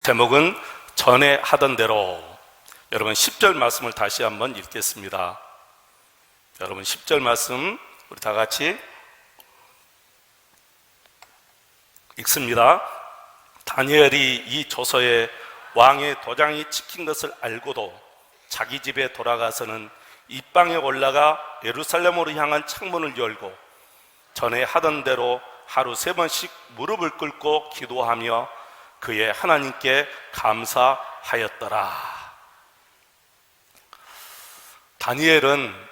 제목은 전에 하던 대로. 여러분 10절 말씀을 다시 한번 읽겠습니다. 여러분 10절 말씀 우리 다 같이 읽습니다. 다니엘이 이 조서에 왕의 도장이 찍힌 것을 알고도 자기 집에 돌아가서는 입방에 올라가 예루살렘으로 향한 창문을 열고 전에 하던 대로 하루 3번씩 무릎을 꿇고 기도하며 그의 하나님께 감사하였더라. 다니엘은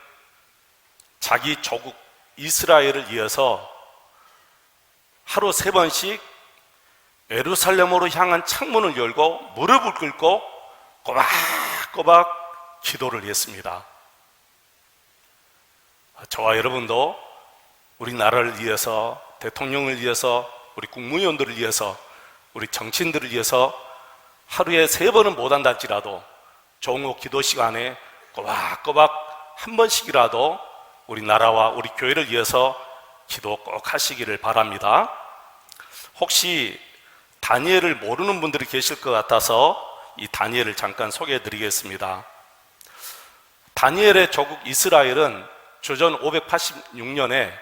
자기 조국 이스라엘을 위해서 하루 3번씩 예루살렘으로 향한 창문을 열고 무릎을 꿇고 꼬박꼬박 기도를 했습니다. 저와 여러분도 우리나라를 위해서, 대통령을 위해서, 우리 국무위원들을 위해서, 우리 정치인들을 위해서 하루에 3번은 못한다 할지라도 종호 기도 시간에 꼬박꼬박 한 번씩이라도 우리나라와 우리 교회를 위해서 기도 꼭 하시기를 바랍니다. 혹시 다니엘을 모르는 분들이 계실 것 같아서 이 다니엘을 잠깐 소개해 드리겠습니다. 다니엘의 조국 이스라엘은 주전 586년에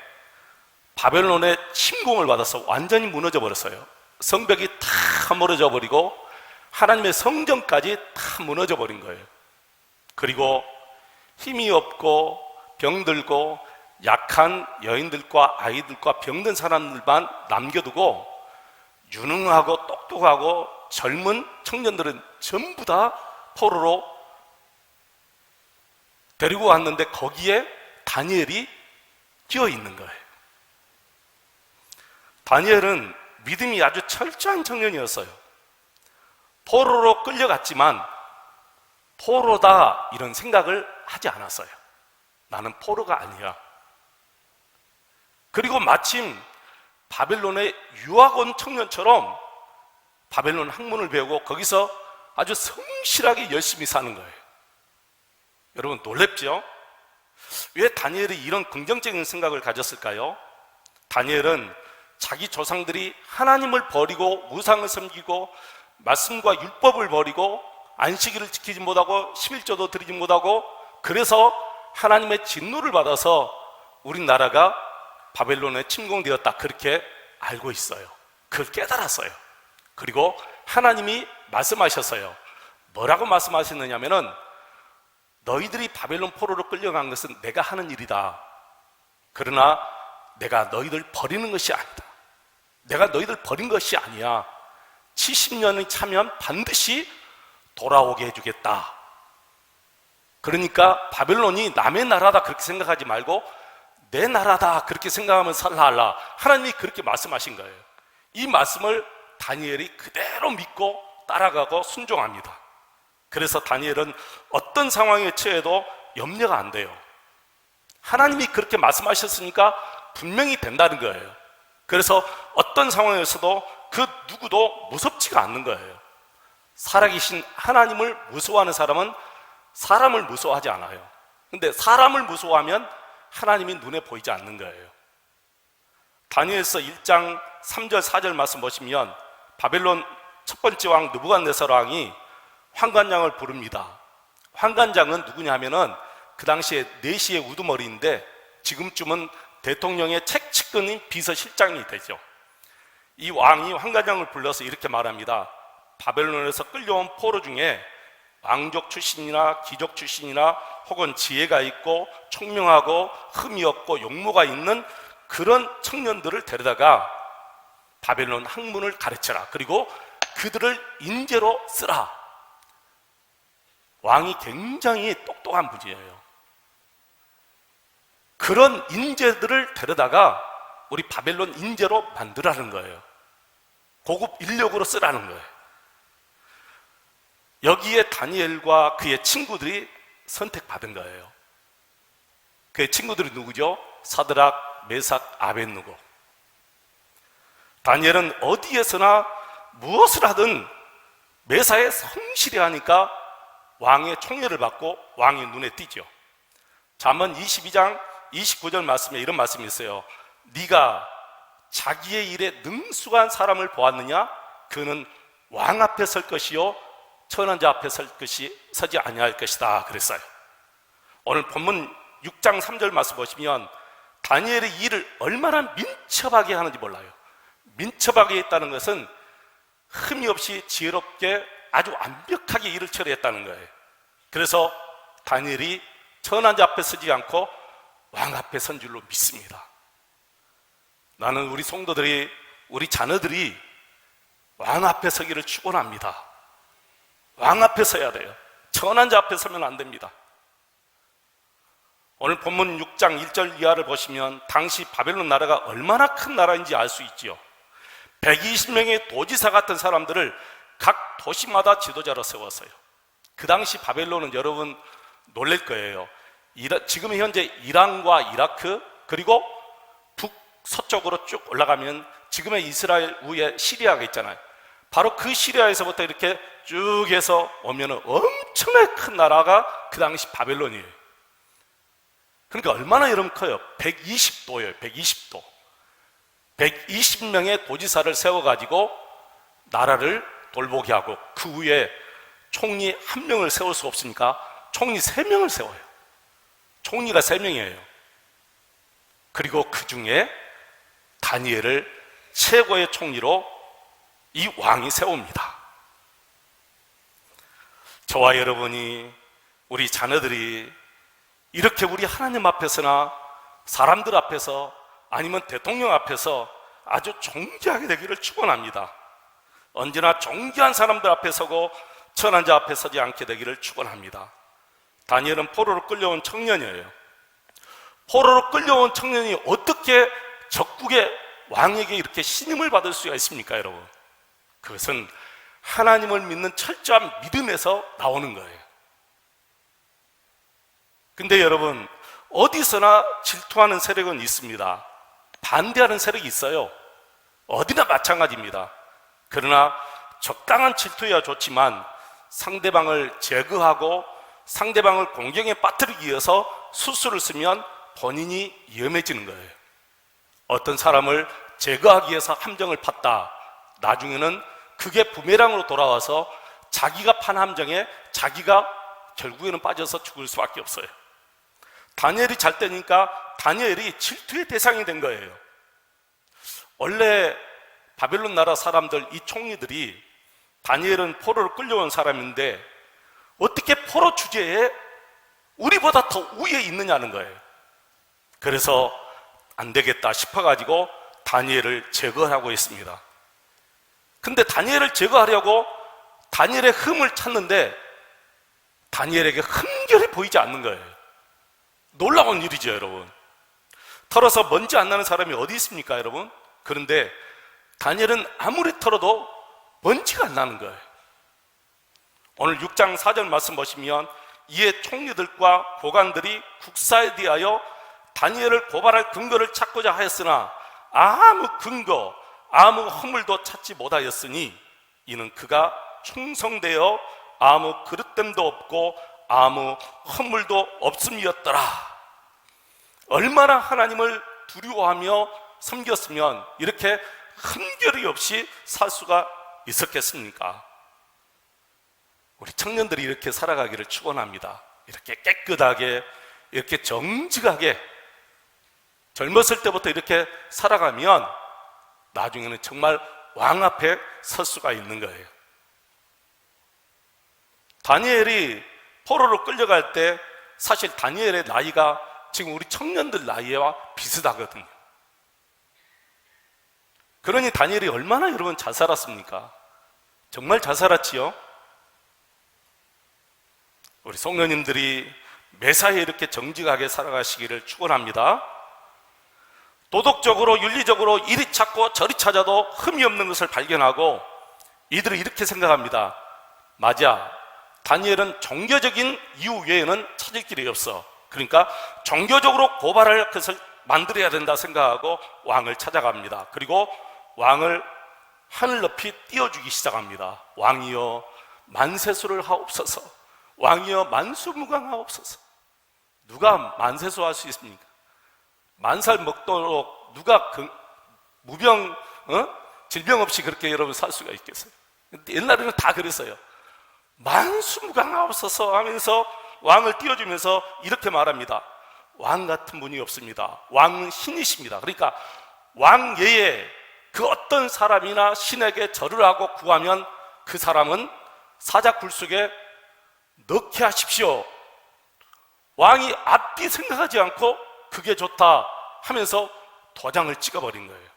바벨론의 침공을 받아서 완전히 무너져 버렸어요. 성벽이 다 무너져 버리고 하나님의 성전까지 다 무너져 버린 거예요. 그리고 힘이 없고 병들고 약한 여인들과 아이들과 병든 사람들만 남겨두고 유능하고 똑똑하고 젊은 청년들은 전부 다 포로로 데리고 왔는데 거기에 다니엘이 끼어 있는 거예요. 다니엘은 믿음이 아주 철저한 청년이었어요. 포로로 끌려갔지만 포로다 이런 생각을 하지 않았어요. 나는 포로가 아니야. 그리고 마침 바벨론의 유학원 청년처럼 바벨론 학문을 배우고 거기서 아주 성실하게 열심히 사는 거예요. 여러분 놀랍죠? 왜 다니엘이 이런 긍정적인 생각을 가졌을까요? 다니엘은 자기 조상들이 하나님을 버리고 우상을 섬기고 말씀과 율법을 버리고 안식일을 지키지 못하고 11조도 드리지 못하고 그래서 하나님의 진노를 받아서 우리나라가 바벨론에 침공되었다 그렇게 알고 있어요. 그걸 깨달았어요. 그리고 하나님이 말씀하셨어요. 뭐라고 말씀하셨느냐면은 너희들이 바벨론 포로로 끌려간 것은 내가 하는 일이다. 그러나 내가 너희들 버리는 것이 아니다. 내가 너희들 버린 것이 아니야. 70년이 차면 반드시 돌아오게 해주겠다. 그러니까 바벨론이 남의 나라다 그렇게 생각하지 말고 내 나라다 그렇게 생각하면서 살라. 하나님이 그렇게 말씀하신 거예요. 이 말씀을 다니엘이 그대로 믿고 따라가고 순종합니다. 그래서 다니엘은 어떤 상황에 처해도 염려가 안 돼요. 하나님이 그렇게 말씀하셨으니까 분명히 된다는 거예요. 그래서 어떤 상황에서도 그 누구도 무섭지가 않는 거예요. 살아계신 하나님을 무서워하는 사람은 사람을 무서워하지 않아요. 근데 사람을 무서워하면 하나님이 눈에 보이지 않는 거예요. 다니엘서 1장 3절 4절 말씀 보시면 바벨론 첫 번째 왕 느부갓네살 왕이 환관장을 부릅니다. 환관장은 누구냐면은 그 당시에 4시의 우두머리인데 지금쯤은 대통령의 책측근인 비서실장이 되죠. 이 왕이 환관장을 불러서 이렇게 말합니다. 바벨론에서 끌려온 포로 중에 왕족 출신이나 귀족 출신이나 혹은 지혜가 있고 총명하고 흠이 없고 용모가 있는 그런 청년들을 데려다가 바벨론 학문을 가르쳐라. 그리고 그들을 인재로 쓰라. 왕이 굉장히 똑똑한 분이에요. 그런 인재들을 데려다가 우리 바벨론 인재로 만들라는 거예요. 고급 인력으로 쓰라는 거예요. 여기에 다니엘과 그의 친구들이 선택받은 거예요. 그의 친구들이 누구죠? 사드락, 메삭, 아벳느고. 다니엘은 어디에서나 무엇을 하든 매사에 성실히 하니까 왕의 총애를 받고 왕의 눈에 띄죠. 잠언 22장 29절 말씀에 이런 말씀이 있어요. 네가 자기의 일에 능숙한 사람을 보았느냐? 그는 왕 앞에 설 것이요 천한 자 앞에 서지 아니할 것이다 그랬어요. 오늘 본문 6장 3절 말씀 보시면 다니엘의 일을 얼마나 민첩하게 하는지 몰라요. 민첩하게 했다는 것은 흠이 없이 지혜롭게 아주 완벽하게 일을 처리했다는 거예요. 그래서 다니엘이 천한 자 앞에 서지 않고 왕 앞에 선 줄로 믿습니다. 나는 우리 성도들이, 우리 자녀들이 왕 앞에 서기를 축원합니다. 왕 앞에 서야 돼요. 천한 자 앞에 서면 안 됩니다. 오늘 본문 6장 1절 이하를 보시면 당시 바벨론 나라가 얼마나 큰 나라인지 알 수 있지요. 120명의 도지사 같은 사람들을 각 도시마다 지도자로 세웠어요. 그 당시 바벨론은 여러분 놀랄 거예요. 지금 현재 이란과 이라크 그리고 북서쪽으로 쭉 올라가면 지금의 이스라엘 위에 시리아가 있잖아요. 바로 그 시리아에서부터 이렇게 쭉 해서 오면 엄청나게 큰 나라가 그 당시 바벨론이에요. 그러니까 얼마나 여러분 커요? 120도예요. 120도. 120명의 도지사를 세워가지고 나라를 돌보게 하고 그 위에 총리 1명을 세울 수 없으니까 총리 3명을 세워요. 총리가 3명이에요. 그리고 그 중에 다니엘을 최고의 총리로 이 왕이 세웁니다. 저와 여러분이, 우리 자녀들이 이렇게 우리 하나님 앞에서나 사람들 앞에서 아니면 대통령 앞에서 아주 존귀하게 되기를 축원합니다. 언제나 존귀한 사람들 앞에 서고 천한 자 앞에 서지 않게 되기를 축원합니다. 다니엘은 포로로 끌려온 청년이에요. 포로로 끌려온 청년이 어떻게 적국의 왕에게 이렇게 신임을 받을 수가 있습니까, 여러분? 그것은 하나님을 믿는 철저한 믿음에서 나오는 거예요. 근데 여러분, 어디서나 질투하는 세력은 있습니다. 반대하는 세력이 있어요. 어디나 마찬가지입니다. 그러나 적당한 질투야 좋지만 상대방을 제거하고 상대방을 공경에 빠뜨리기 위해서 수술을 쓰면 본인이 위험해지는 거예요. 어떤 사람을 제거하기 위해서 함정을 팠다. 나중에는 그게 부메랑으로 돌아와서 자기가 판 함정에 자기가 결국에는 빠져서 죽을 수밖에 없어요. 다니엘이 잘 되니까 다니엘이 질투의 대상이 된 거예요. 원래 바벨론 나라 사람들, 이 총리들이 다니엘은 포로로 끌려온 사람인데 어떻게 포로 주제에 우리보다 더 위에 있느냐는 거예요. 그래서 안 되겠다 싶어가지고 다니엘을 제거하고 있습니다. 근데 다니엘을 제거하려고 다니엘의 흠을 찾는데 다니엘에게 흠결이 보이지 않는 거예요. 놀라운 일이죠, 여러분. 털어서 먼지 안 나는 사람이 어디 있습니까, 여러분? 그런데 다니엘은 아무리 털어도 먼지가 안 나는 거예요. 오늘 6장 4절 말씀 보시면 이에 총리들과 고관들이 국사에 대하여 다니엘을 고발할 근거를 찾고자 하였으나 아무 근거, 아무 허물도 찾지 못하였으니 이는 그가 충성되어 아무 그릇됨도 없고 아무 허물도 없음이었더라. 얼마나 하나님을 두려워하며 섬겼으면 이렇게 흠결이 없이 살 수가 있었겠습니까? 우리 청년들이 이렇게 살아가기를 축원합니다. 이렇게 깨끗하게, 이렇게 정직하게 젊었을 때부터 이렇게 살아가면 나중에는 정말 왕 앞에 설 수가 있는 거예요. 다니엘이 포로로 끌려갈 때 사실 다니엘의 나이가 지금 우리 청년들 나이와 비슷하거든요. 그러니 다니엘이 얼마나 여러분 잘 살았습니까? 정말 잘 살았지요? 우리 성도님들이 매사에 이렇게 정직하게 살아가시기를 축원합니다. 도덕적으로 윤리적으로 이리 찾고 저리 찾아도 흠이 없는 것을 발견하고 이들은 이렇게 생각합니다. 맞아, 다니엘은 종교적인 이유 외에는 찾을 길이 없어. 그러니까 종교적으로 고발할 것을 만들어야 된다 생각하고 왕을 찾아갑니다. 그리고 왕을 하늘 높이 띄워주기 시작합니다. 왕이여 만세수를 하옵소서. 왕이여 만수무강하옵소서. 누가 만세수 할 수 있습니까? 만살 먹도록 누가 무병 질병 없이 그렇게 여러분 살 수가 있겠어요? 옛날에는 다 그랬어요. 만수무강하옵소서 하면서 왕을 띄워주면서 이렇게 말합니다. 왕 같은 분이 없습니다. 왕은 신이십니다. 그러니까 왕 외에 그 어떤 사람이나 신에게 절을 하고 구하면 그 사람은 사자굴 속에 넣게 하십시오. 왕이 앞뒤 생각하지 않고 그게 좋다 하면서 도장을 찍어버린 거예요.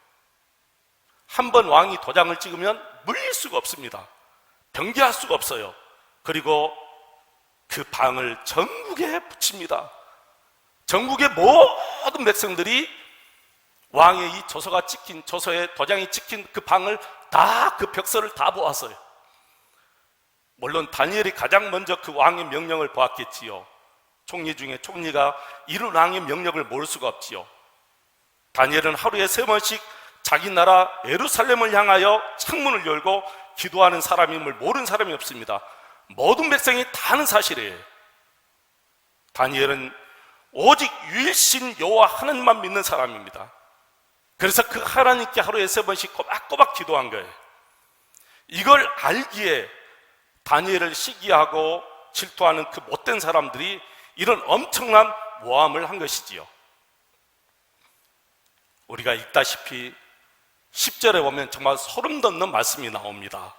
한번 왕이 도장을 찍으면 물릴 수가 없습니다. 변개할 수가 없어요. 그리고 그 방을 전국에 붙입니다. 전국의 모든 백성들이 왕의 이 조서가 찍힌, 조서에 도장이 찍힌 그 방을 다, 그 벽서를 다 보았어요. 물론 다니엘이 가장 먼저 그 왕의 명령을 보았겠지요. 총리 중에 총리가 이런 왕의 명령을 모를 수가 없지요. 다니엘은 하루에 3번씩 자기 나라 예루살렘을 향하여 창문을 열고 기도하는 사람임을 모르는 사람이 없습니다. 모든 백성이 다 아는 사실이에요. 다니엘은 오직 유일신 여호와 하나님만 믿는 사람입니다. 그래서 그 하나님께 하루에 3번씩 꼬박꼬박 기도한 거예요. 이걸 알기에 다니엘을 시기하고 질투하는 그 못된 사람들이 이런 엄청난 모함을 한 것이지요. 우리가 읽다시피 10절에 보면 정말 소름 돋는 말씀이 나옵니다.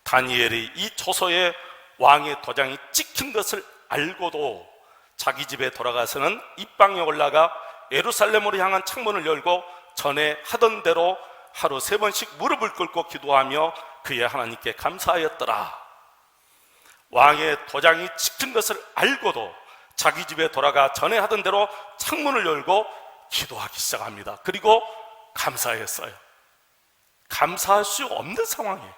다니엘이 이 조서에 왕의 도장이 찍힌 것을 알고도 자기 집에 돌아가서는 입방에 올라가 예루살렘으로 향한 창문을 열고 전에 하던 대로 하루 3번씩 무릎을 꿇고 기도하며 그의 하나님께 감사하였더라. 왕의 도장이 찍힌 것을 알고도 자기 집에 돌아가 전에 하던 대로 창문을 열고 기도하기 시작합니다. 그리고 감사했어요. 감사할 수 없는 상황이에요.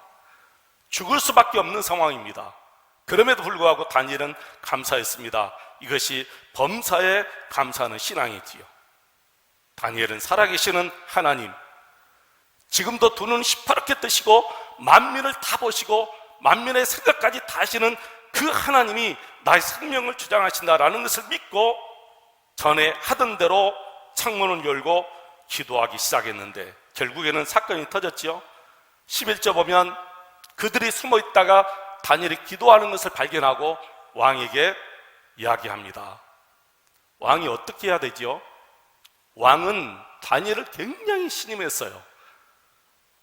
죽을 수밖에 없는 상황입니다. 그럼에도 불구하고 다니엘은 감사했습니다. 이것이 범사에 감사하는 신앙이지요. 다니엘은 살아계시는 하나님, 지금도 두 눈 시퍼렇게 뜨시고 만민을 다 보시고 만민의 생각까지 다 하시는 그 하나님이 나의 생명을 주장하신다라는 것을 믿고 전에 하던 대로 창문을 열고 기도하기 시작했는데 결국에는 사건이 터졌지요. 11절 보면 그들이 숨어 있다가 다니엘이 기도하는 것을 발견하고 왕에게 이야기합니다. 왕이 어떻게 해야 되지요? 왕은 다니엘을 굉장히 신임했어요.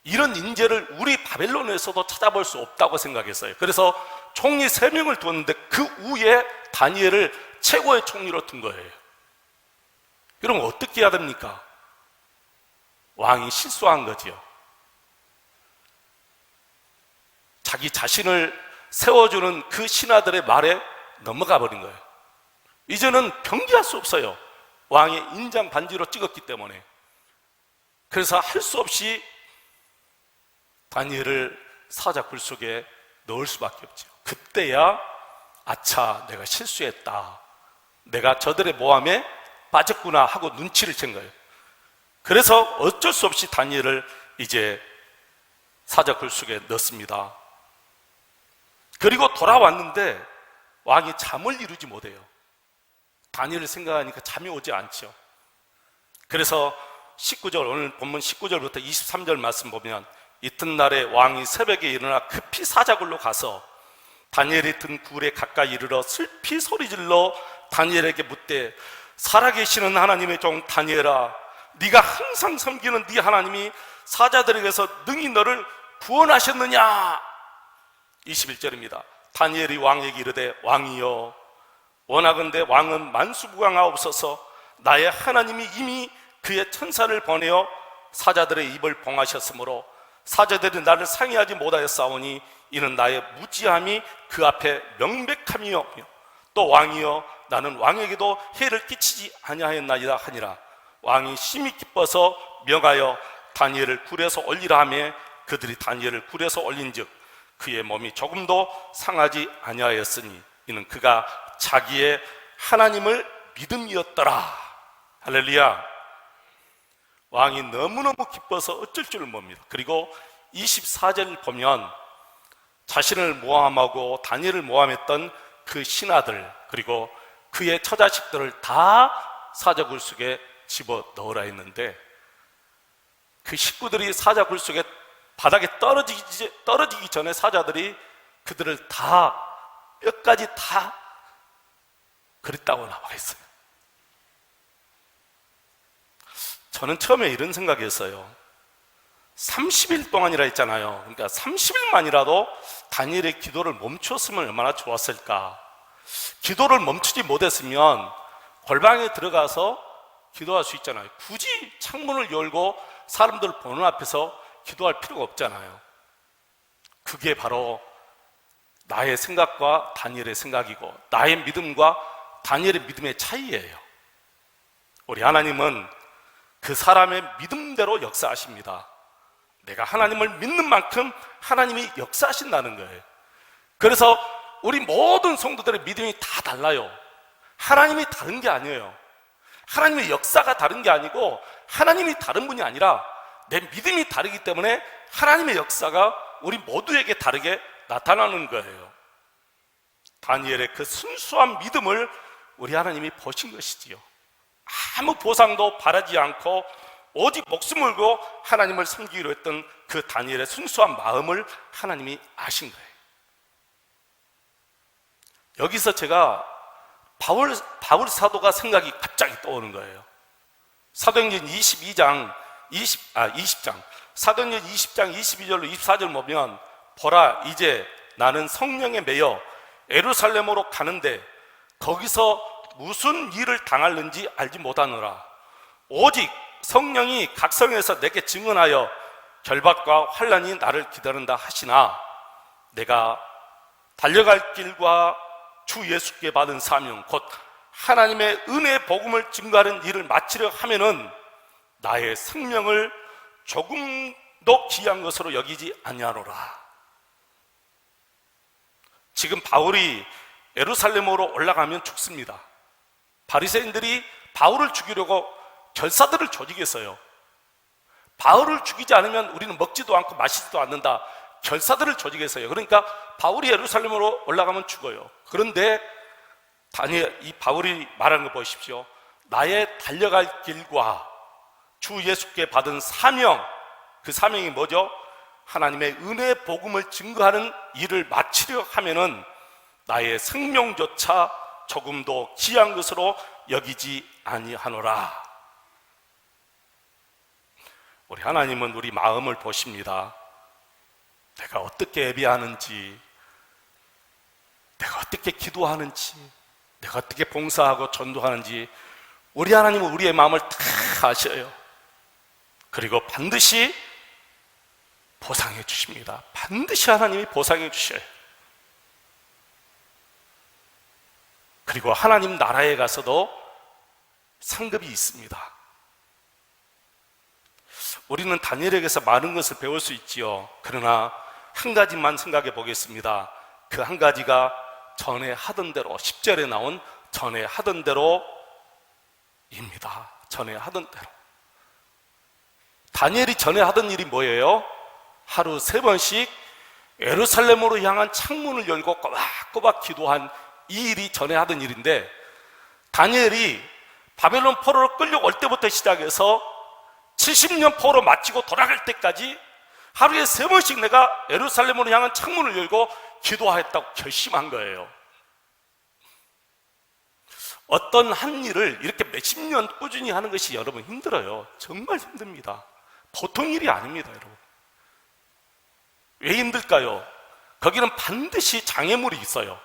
이런 인재를 우리 바벨론에서도 찾아볼 수 없다고 생각했어요. 그래서 총리 3명을 두었는데 그 위에 다니엘을 최고의 총리로 둔 거예요. 그럼 어떻게 해야 됩니까? 왕이 실수한 거지요. 자기 자신을 세워주는 그 신하들의 말에 넘어가 버린 거예요. 이제는 변기할 수 없어요. 왕의 인장 반지로 찍었기 때문에. 그래서 할 수 없이 다니엘을 사자굴 속에 넣을 수밖에 없죠. 그때야 아차, 내가 실수했다, 내가 저들의 모함에 빠졌구나 하고 눈치를 챈 거예요. 그래서 어쩔 수 없이 다니엘을 이제 사자굴 속에 넣습니다. 그리고 돌아왔는데 왕이 잠을 이루지 못해요. 다니엘을 생각하니까 잠이 오지 않죠. 그래서 19절, 오늘 본문 19절부터 23절 말씀 보면 이튿날에 왕이 새벽에 일어나 급히 사자굴로 가서 다니엘이 든 굴에 가까이 이르러 슬피 소리질러 다니엘에게 묻되 살아계시는 하나님의 종 다니엘아, 네가 항상 섬기는 네 하나님이 사자들에게서 능히 너를 구원하셨느냐? 21절입니다. 다니엘이 왕에게 이르되 왕이여, 원하건대 왕은 만수무강하옵소서. 나의 하나님이 이미 그의 천사를 보내어 사자들의 입을 봉하셨으므로 사자들이 나를 상의하지 못하였사오니 이는 나의 무지함이 그 앞에 명백함이요 또 왕이여, 나는 왕에게도 해를 끼치지 아니하였나이다 하니라. 왕이 심히 기뻐서 명하여 다니엘을 굴에서 올리라 하매 그들이 다니엘을 굴에서 올린즉 그의 몸이 조금도 상하지 아니하였으니 이는 그가 자기의 하나님을 믿음이었더라. 할렐루야. 왕이 너무너무 기뻐서 어쩔 줄을 멉니다. 그리고 24절 보면 자신을 모함하고 다니엘을 모함했던 그 신하들 그리고 그의 처자식들을 다 사자굴 속에 집어 넣으라 했는데 그 식구들이 사자굴 속에 바닥에 떨어지기 전에 사자들이 그들을 다 뼈까지 다 그랬다고 나와 있어요. 저는 처음에 이런 생각이었어요. 30일 동안이라 했잖아요. 그러니까 30일만이라도 다니엘의 기도를 멈췄으면 얼마나 좋았을까. 기도를 멈추지 못했으면 골방에 들어가서 기도할 수 있잖아요. 굳이 창문을 열고 사람들 보는 앞에서 기도할 필요가 없잖아요. 그게 바로 나의 생각과 다니엘의 생각이고 나의 믿음과 다니엘의 믿음의 차이예요. 우리 하나님은 그 사람의 믿음대로 역사하십니다. 내가 하나님을 믿는 만큼 하나님이 역사하신다는 거예요. 그래서 우리 모든 성도들의 믿음이 다 달라요. 하나님이 다른 게 아니에요. 하나님의 역사가 다른 게 아니고 하나님이 다른 분이 아니라 내 믿음이 다르기 때문에 하나님의 역사가 우리 모두에게 다르게 나타나는 거예요. 다니엘의 그 순수한 믿음을 우리 하나님이 보신 것이지요. 아무 보상도 바라지 않고 오직 목숨을 걸고 하나님을 섬기기로 했던 그 다니엘의 순수한 마음을 하나님이 아신 거예요. 여기서 제가 바울 사도가 생각이 갑자기 떠오르는 거예요. 사도행전 20장 사도행전 20장 22절로 24절 보면 보라 이제 나는 성령에 매여 예루살렘으로 가는데 거기서 무슨 일을 당할는지 알지 못하노라. 오직 성령이 각 성에서 내게 증언하여 결박과 환난이 나를 기다린다 하시나 내가 달려갈 길과 주 예수께 받은 사명 곧 하나님의 은혜의 복음을 증거하는 일을 마치려 하면은 나의 생명을 조금도 귀한 것으로 여기지 아니하노라. 지금 바울이 예루살렘으로 올라가면 죽습니다. 바리새인들이 바울을 죽이려고 결사들을 조직했어요. 바울을 죽이지 않으면 우리는 먹지도 않고 마시지도 않는다. 결사들을 조직했어요. 그러니까 바울이 예루살렘으로 올라가면 죽어요. 그런데 이 바울이 말하는 거 보십시오. 나의 달려갈 길과 주 예수께 받은 사명, 그 사명이 뭐죠? 하나님의 은혜의 복음을 증거하는 일을 마치려 하면은 나의 생명조차 조금도 귀한 것으로 여기지 아니하노라. 우리 하나님은 우리 마음을 보십니다. 내가 어떻게 예배하는지, 내가 어떻게 기도하는지, 내가 어떻게 봉사하고 전도하는지 우리 하나님은 우리의 마음을 다 아셔요. 그리고 반드시 보상해 주십니다. 반드시 하나님이 보상해 주셔요. 그리고 하나님 나라에 가서도 상급이 있습니다. 우리는 다니엘에게서 많은 것을 배울 수 있지요. 그러나 한 가지만 생각해 보겠습니다. 그 한 가지가 전에 하던 대로 10절에 나온 전에 하던 대로입니다. 전에 하던 대로. 다니엘이 전에 하던 일이 뭐예요? 하루 3번씩 예루살렘으로 향한 창문을 열고 꼬박꼬박 기도한 이 일이 전에 하던 일인데, 다니엘이 바벨론 포로로 끌려올 때부터 시작해서 70년 포로 마치고 돌아갈 때까지 하루에 3번씩 내가 예루살렘으로 향한 창문을 열고 기도하였다고 결심한 거예요. 어떤 한 일을 이렇게 몇십 년 꾸준히 하는 것이 여러분 힘들어요. 정말 힘듭니다. 보통 일이 아닙니다, 여러분. 왜 힘들까요? 거기는 반드시 장애물이 있어요.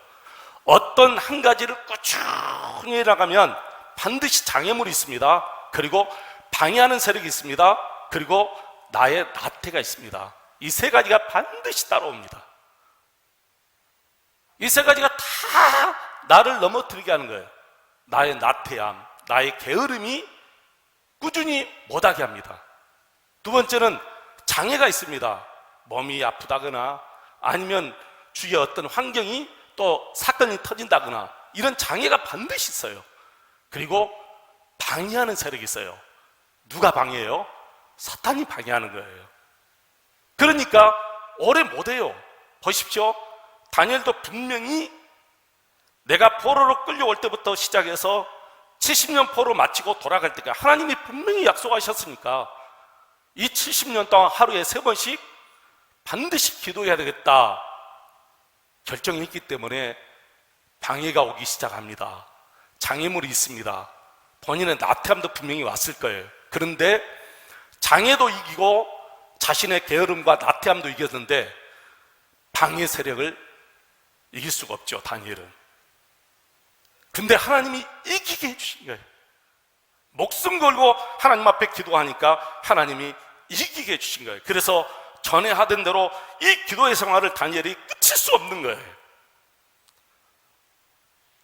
어떤 한 가지를 꾸준히 나가면 반드시 장애물이 있습니다. 그리고 방해하는 세력이 있습니다. 그리고 나의 나태가 있습니다. 이 세 가지가 반드시 따라옵니다. 이 세 가지가 다 나를 넘어뜨리게 하는 거예요. 나의 나태함, 나의 게으름이 꾸준히 못하게 합니다. 두 번째는 장애가 있습니다. 몸이 아프다거나 아니면 주위에 어떤 환경이 또 사건이 터진다거나 이런 장애가 반드시 있어요. 그리고 방해하는 세력이 있어요. 누가 방해해요? 사탄이 방해하는 거예요. 그러니까 오래 못해요. 보십시오. 다니엘도 분명히 내가 포로로 끌려올 때부터 시작해서 70년 포로 마치고 돌아갈 때까지 하나님이 분명히 약속하셨으니까 이 70년 동안 하루에 3번씩 반드시 기도해야 되겠다 결정이 있기 때문에 방해가 오기 시작합니다. 장애물이 있습니다. 본인의 나태함도 분명히 왔을 거예요. 그런데 장애도 이기고 자신의 게으름과 나태함도 이겼는데 방해 세력을 이길 수가 없죠, 다니엘은. 근데 하나님이 이기게 해주신 거예요. 목숨 걸고 하나님 앞에 기도하니까 하나님이 이기게 해주신 거예요. 그래서 전에 하던 대로 이 기도의 생활을 다니엘이 끝일 수 없는 거예요.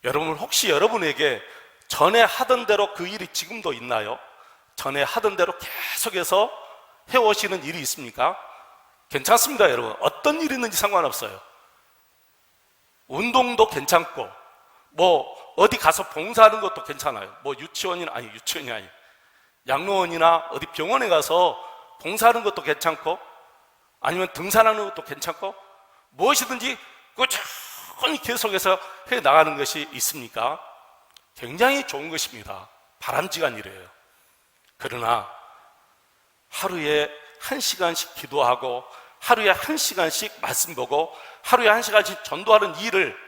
여러분, 혹시 여러분에게 전에 하던 대로 그 일이 지금도 있나요? 전에 하던 대로 계속해서 해오시는 일이 있습니까? 괜찮습니다, 여러분. 어떤 일이 있는지 상관없어요. 운동도 괜찮고, 어디 가서 봉사하는 것도 괜찮아요. 유치원이 아니 양로원이나 어디 병원에 가서 봉사하는 것도 괜찮고, 아니면 등산하는 것도 괜찮고, 무엇이든지 꾸준히 계속해서 해 나가는 것이 있습니까? 굉장히 좋은 것입니다. 바람직한 일이에요. 그러나 하루에 1시간씩 기도하고, 하루에 1시간씩 말씀 보고, 하루에 1시간씩 전도하는 일을,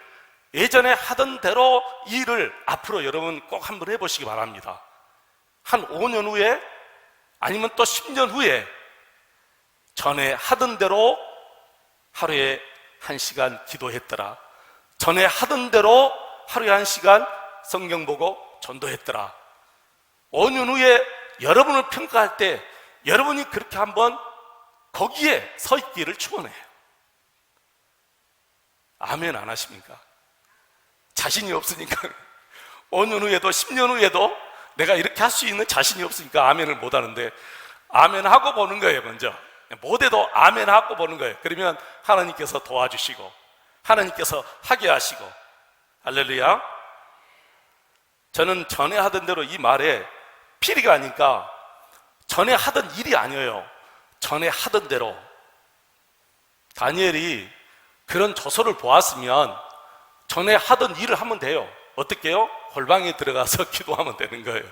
예전에 하던 대로 일을 앞으로 여러분 꼭 한번 해보시기 바랍니다. 한 5년 후에, 아니면 또 10년 후에 전에 하던 대로 하루에 1시간 기도했더라, 전에 하던 대로 하루에 1시간 성경 보고 전도했더라. 5년 후에 여러분을 평가할 때 여러분이 그렇게 한번 거기에 서 있기를 축원해요. 아멘 안 하십니까? 자신이 없으니까 5년 후에도 10년 후에도 내가 이렇게 할 수 있는 자신이 없으니까 아멘을 못 하는데, 아멘 하고 보는 거예요. 먼저 못해도 아멘 하고 보는 거예요. 그러면 하나님께서 도와주시고 하나님께서 하게 하시고. 할렐루야. 저는 전에 하던 대로 이 말에 피리가 아니까 전에 하던 일이 아니에요. 전에 하던 대로. 다니엘이 그런 조서를 보았으면 전에 하던 일을 하면 돼요. 어떻게 해요? 골방에 들어가서 기도하면 되는 거예요.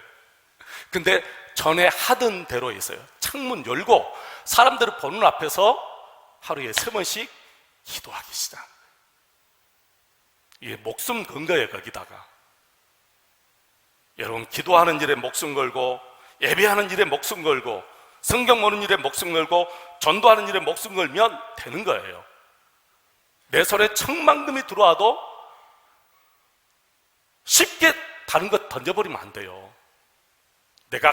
근데 전에 하던 대로 있어요. 창문 열고 사람들을 보는 앞에서 하루에 3번씩 기도하기 시작. 이게 목숨 건 거예요. 거기다가 여러분, 기도하는 일에 목숨 걸고, 예배하는 일에 목숨 걸고, 성경 보는 일에 목숨 걸고, 전도하는 일에 목숨 걸면 되는 거예요. 내 손에 천만금이 들어와도 쉽게 다른 것 던져버리면 안 돼요. 내가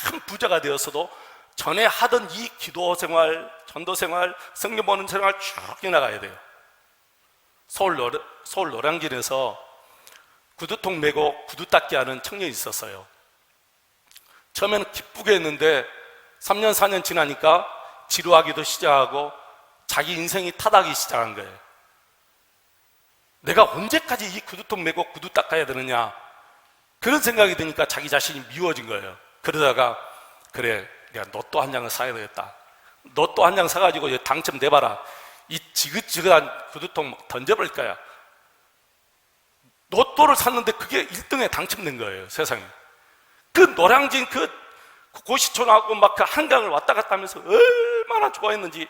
큰 부자가 되었어도 전에 하던 이 기도 생활, 전도 생활, 성경 보는 생활 쭉 해나가야 돼요. 서울 노량진에서 구두통 메고 구두 닦기 하는 청년이 있었어요. 처음에는 기쁘게 했는데 3년 4년 지나니까 지루하기도 시작하고 자기 인생이 타닥이 시작한 거예요. 내가 언제까지 이 구두통 메고 구두 닦아야 되느냐, 그런 생각이 드니까 자기 자신이 미워진 거예요. 그러다가 그래, 내가 로또 한 장을 사야 되겠다. 로또 한 장 사가지고 당첨돼봐라. 이 지긋지긋한 구두통 던져버릴 거야. 로또를 샀는데 그게 1등에 당첨된 거예요. 세상에. 그 노량진 그 고시촌하고 막 그 한강을 왔다 갔다 하면서 얼마나 좋아했는지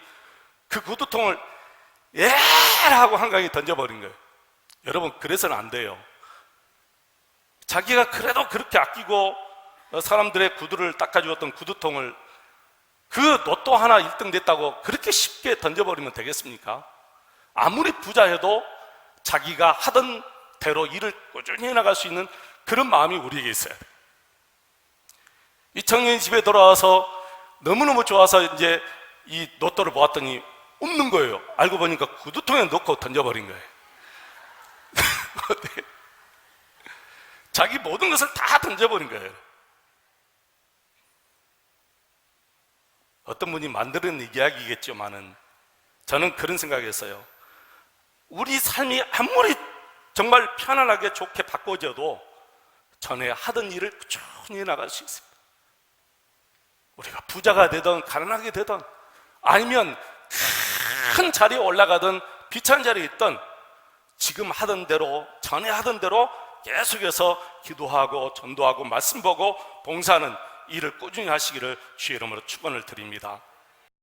그 구두통을 하고 한강에 던져버린 거예요. 여러분, 그래서는 안 돼요. 자기가 그래도 그렇게 아끼고 사람들의 구두를 닦아주었던 구두통을 그 로또 하나 1등 됐다고 그렇게 쉽게 던져버리면 되겠습니까? 아무리 부자해도 자기가 하던 대로 일을 꾸준히 해나갈 수 있는 그런 마음이 우리에게 있어야 돼요. 이 청년이 집에 돌아와서 너무너무 좋아서 이제 이 로또를 보았더니 없는 거예요. 알고 보니까 구두통에 넣고 던져버린 거예요. 자기 모든 것을 다 던져버린 거예요. 어떤 분이 만드는 이야기겠지만은 저는 그런 생각했어요. 우리 삶이 아무리 정말 편안하게 좋게 바꿔져도 전에 하던 일을 꾸준히 나갈 수 있습니다. 우리가 부자가 되든 가난하게 되든 아니면 큰 자리에 올라가든 비찬 자리에 있든 지금 하던 대로, 전에 하던 대로 계속해서 기도하고 전도하고 말씀 보고 봉사하는 일을 꾸준히 하시기를 주의 이름으로 축원을 드립니다.